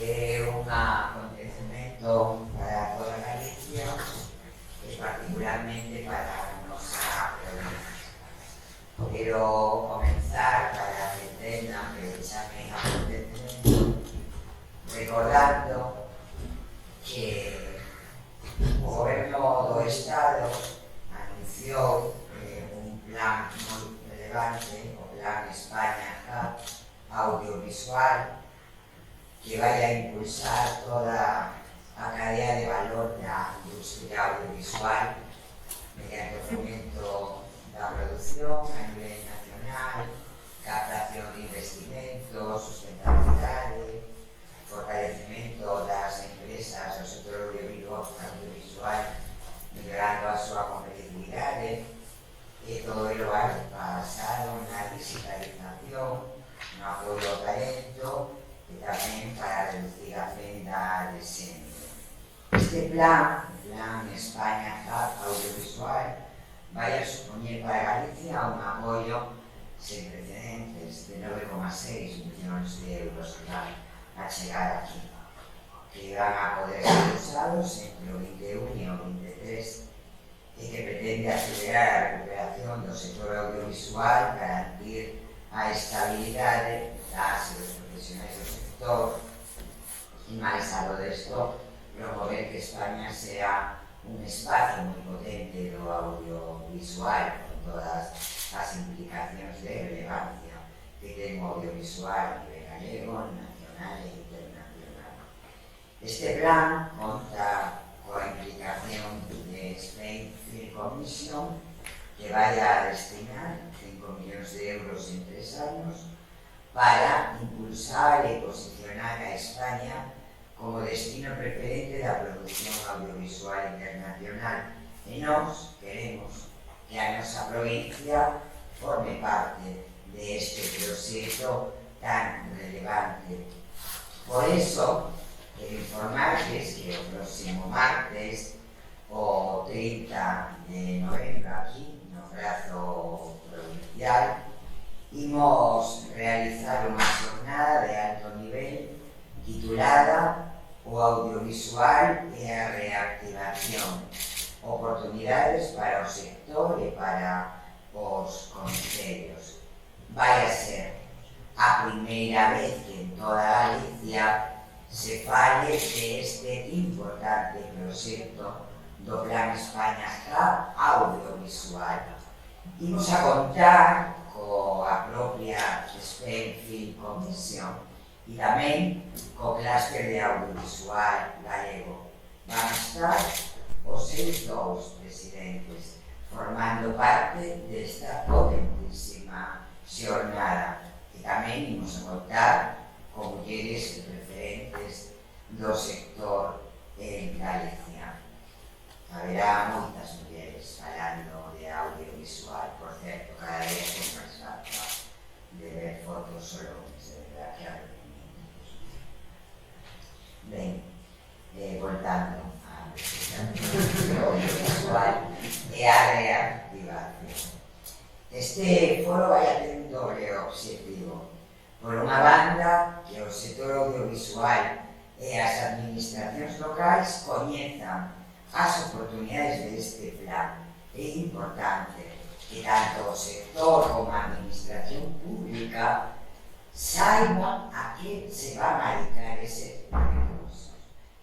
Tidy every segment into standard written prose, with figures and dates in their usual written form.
é un acontecemento para toda Galicia e particularmente para a nosa provincia. Quero comenzar para que entendan que chame acontecemento recordando que o Goberno do Estado anunciou un plan moi relevante, o Plan España audiovisual, que vai a impulsar toda a cadea de valor da industria audiovisual mediante o fomento da produción a nivel nacional, captación de investimentos, sustentabilidade, fortalecimento das empresas do sector audiovisual, mellorando a súa competitividade, e todo ello vai basado na digitalización, no apoio ao talento e tamén para reducir a fenda de xénero. Este plan, o Plan España audiovisual, vai a supoñer para Galicia un apoio sen precedentes de 9,6 millóns de euros que van a chegar aquí, que van a poder ser usados entre o 21 e o 23 e que pretende acelerar a recuperación do sector audiovisual, garantir a estabilidade das e dos profesionais do sector e, máis algo desto, promover que España sea un espacio moi potente do audiovisual con todas as implicacións de relevancia que ten o audiovisual a nivel galego, nacional e internacional. Este plan conta coa implicación de Spain Film Commission, que vai a destinar 5 millóns de euros en 3 anos para impulsar e posicionar a España como destino preferente da produción audiovisual internacional. E nós queremos que a nosa provincia forme parte deste proxecto tan relevante. Por eso, quero informarles que o próximo martes, o 30 de novembro, aquí, no Prazo Provincial, imos realizar unha xornada de alto nivel titulada O audiovisual e a reactivación, oportunidades para o sector e para os concellos. Vai a ser a primeira vez que en toda Galicia se fale deste importante proxecto do Plan España audiovisual. Imos a contar coa propia Spain Film Commission e tamén co clúster de audiovisual galego. Van a estar os seus dous presidentes formando parte desta potentísima xornada, e tamén imos a contar con mulleres referentes do sector en Galicia. Haberá moitas mulleres falando de audiovisual, por certo, cada vez é máis fácil de ver fotos solo de verdad que hablo. Ben, voltando á presentación audiovisual e á reactivación. Este foro vai a ter un doble obxectivo. Por unha banda, que o sector audiovisual e as administracións locais coñezan as oportunidades deste plan. É importante que tanto o sector como a administración pública saiban a que se van a dedicar ese recursos.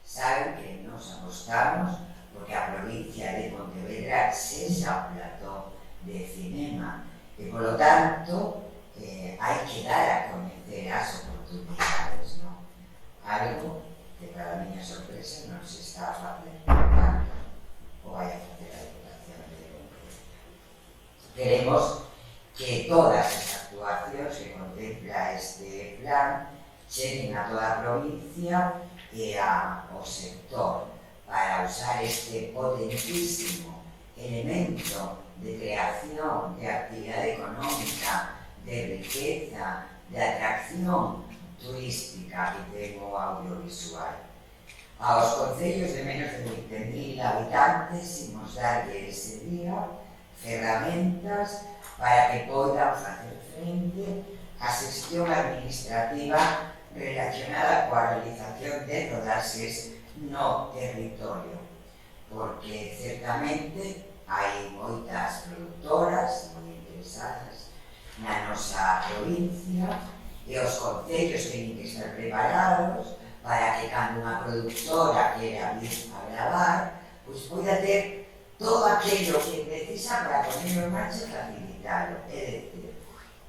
Saben que nos apostamos porque a provincia de Pontevedra sexa un plató de cinema e, polo tanto, hai que dar a coñecer as oportunidades, non? Algo que, para a miña sorpresa, non se está a facer o vai a facer a Deputación de Pontevedra. Queremos que todas as actuacións que contempla este plan cheguen a toda a provincia e ao sector para usar este potentísimo elemento de creación, de actividade económica, de riqueza, de atracción turística que ten o audiovisual. Aos concellos de menos de 20.000 habitantes imos darlle ese día ferramentas para que poidan facer frente á xestión administrativa relacionada coa realización de rodaxes no territorio, porque certamente hai moitas produtoras moi interesadas na nosa provincia e os concellos teñen que estar preparados para que cando unha productora quera vir a gravar, pois poida ter todo aquello que precisa para poner en marcha e facilitarlo. É dicir,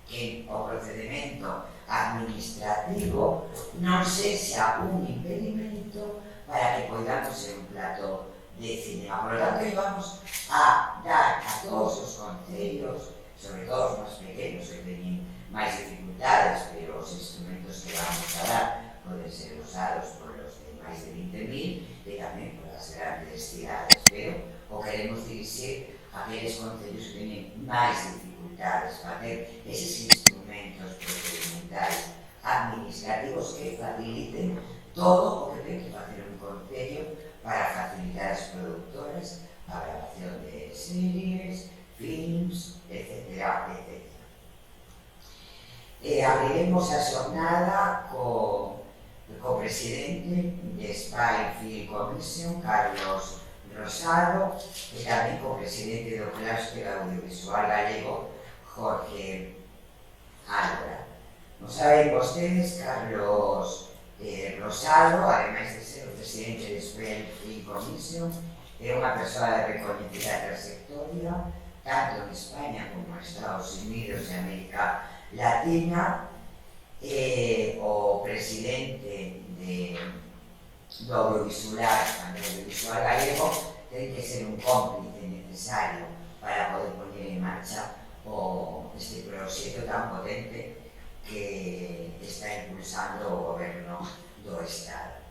que o procedimento administrativo non sexa un impedimento para que poidamos ser un plato de cinema. Por lo tanto, vamos a dar a todos os concellos, sobre todo os máis pequenos que teñen máis dificultades, pero os instrumentos que vamos a dar poden ser usados por los de máis de 20.000 e tamén por as grandes cidades, pero o queremos dirixir a aqueles concellos que teñen máis dificultades para ter eses instrumentos procedimentais administrativos que faciliten todo o que ten que facer un concello para facilitar as productoras a grabación de series, films, etc. Abriremos a xornada co presidente de Spy Film Commission, Carlos Rosado, e tamén co presidente do Claustro Audiovisual Galego, Jorge Álvaro. Non saben vostedes, Carlos Rosado, ademais de ser o presidente de Spy Film Commission, é unha persoa de reconhecida trayectoria, tanto en España como en Estados Unidos e América Latina. O presidente do audiovisual galego ten que ser un cómplice necesario para poder poner en marcha este proxecto tan potente que está impulsando o goberno do Estado.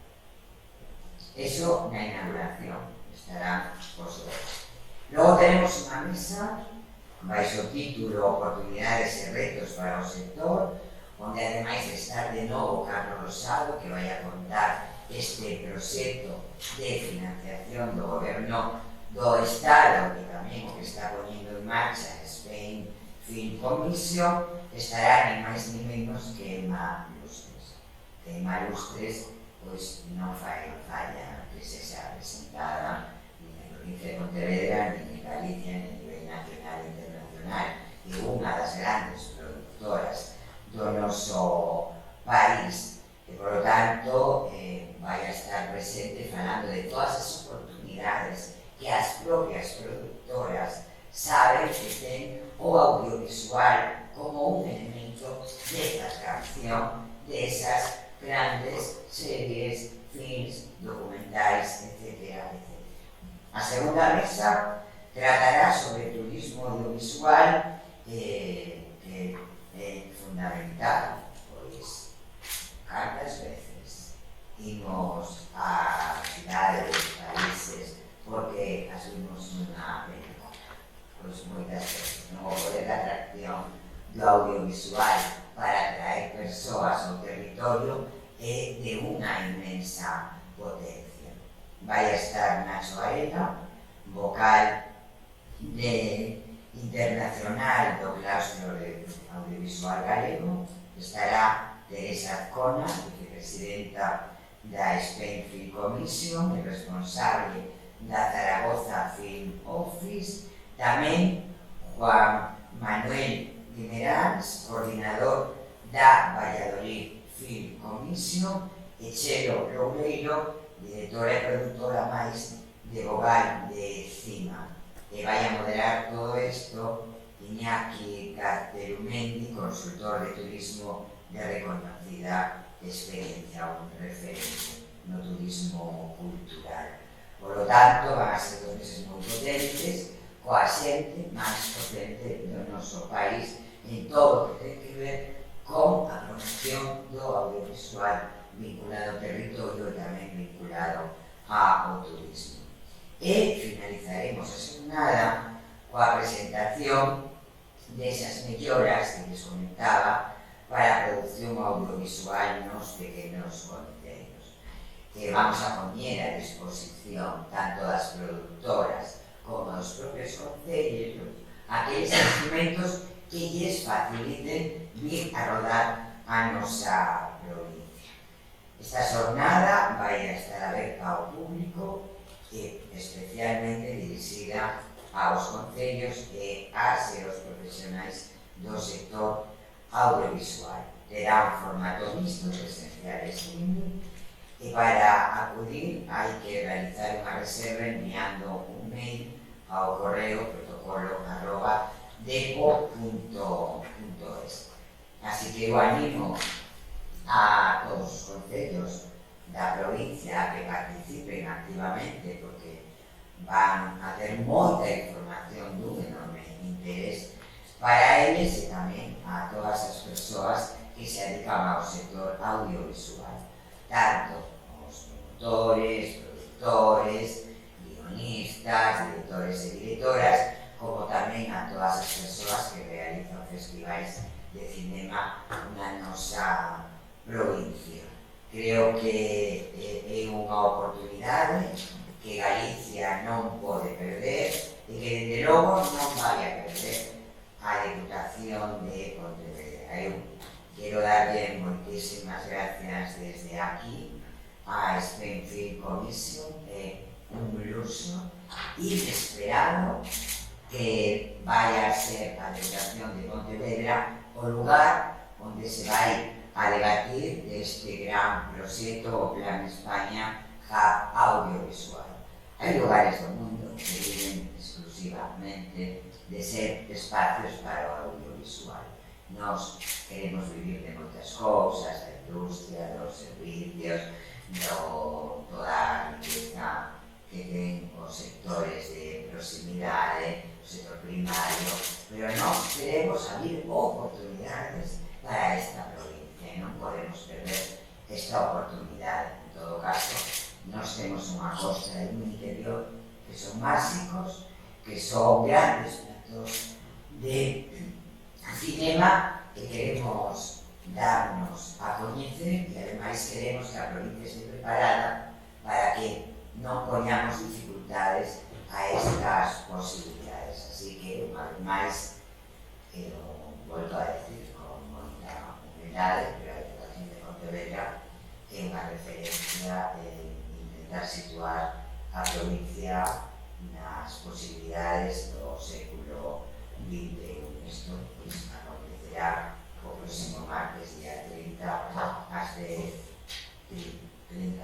Eso na inauguración estará os dos. Logo tenemos unha mesa baixo o título Oportunidades e retos para o sector, onde ademais de estar de novo Carlos Rosado, que vai a contar este proxecto de financiación do goberno do Estado, que tamén o que está poñendo en marcha Spain Film Commission, estará ni máis ni menos que Emma Lustres. Emma Lustres, pois non fai falla que se xa presentada ni na provincia de Pontevedra, ni en Galicia, ni a nivel nacional e internacional, e unha das grandes productoras do noso país, e por lo tanto vai a estar presente falando de todas as oportunidades que as propias productoras saben que ten o audiovisual como un elemento de atracción de esas grandes series, films, documentais, etc. A segunda mesa tratará sobre turismo audiovisual, que é fundamental, pois cantas veces imos a cidades, países, porque asumimos unha película, pois moitas veces non o poder de atracción do audiovisual para atraer persoas ao territorio é de unha inmensa potencia. Vai a estar Nacho Aena, vocal internacional do Claustro Audiovisual Galego, estará Teresa Azcona, vicepresidenta da Spain Film Commission e responsable da Zaragoza Film Office, tamén Juan Manuel Guimeráns, coordinador da Valladolid Film Commission, e Chelo Loureiro, directora e productora máis de Vogal de Cima. E vai a moderar todo isto Iñaki Carterumendi, consultor de turismo de reconocida experiencia, un referente no turismo cultural. Por lo tanto, van a ser 2 meses moi potentes, coa xente máis potente do noso país en todo o que ten que ver con a promoción do audiovisual vinculado ao territorio e tamén vinculado ao turismo. E finalizaremos a xornada coa presentación desas melloras que les comentaba para a producción audiovisual nos pequenos concellos, que vamos a poñer a disposición tanto das productoras como dos propios concellos aqueles instrumentos que lles faciliten vir a rodar a nosa provincia. Esta xornada vai a estar aberta ao público e especialmente dirixida aos concellos e ás e os profesionais do sector audiovisual. Terá un formato mixto, presencial e streaming, e para acudir hai que realizar unha reserva enviando un mail ao correo protocolo@depo.es. Así que eu animo a todos os concellos da provincia a que participen activamente, porque van a ter moita información dun enorme interés para eles e tamén a todas as persoas que se dedican ao sector audiovisual, tanto os promotores, productores, guionistas, directores e directoras, como tamén a todas as persoas que realizan festivais de cinema na nosa provincia. Creo que é unha oportunidade que Galicia non pode perder e que, desde logo, non vai a perder a Deputación de Pontevedra. Eu quero darlle moitísimas gracias desde aquí a Springfield Commission, é un luxo inesperado que vai a ser a Deputación de Pontevedra o lugar onde se vai a debatir deste gran proxecto, o Plan España Audiovisual. Hai lugares do mundo que viven exclusivamente de ser espacios para o audiovisual. Nós queremos vivir de moitas cousas, da industria, dos servicios, toda a riqueza que ten os sectores de proximidade, o sector primario, pero nós queremos abrir oportunidades para esta provincia e non podemos perder esta oportunidade. En todo caso, nós temos unha costa e un interior que son básicos, que son grandes platos de cinema que queremos darnos a coñecer e ademais queremos que a provincia esté preparada para que non poñamos dificultades a estas posibilidades. Así que, unha vez máis, volto a decir con moita humildade, pero a Deputación de Pontevedra é unha referencia en intentar situar a provincia nas posibilidades do século XXI. Isto acontecerá o próximo martes, día 30, ás 30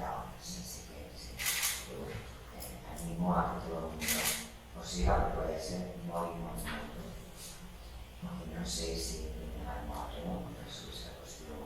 horas. Así que animo a que todo o mundo o siga, porque vai ser moi. Non sei se ten algunha pregunta sobre esta cuestión.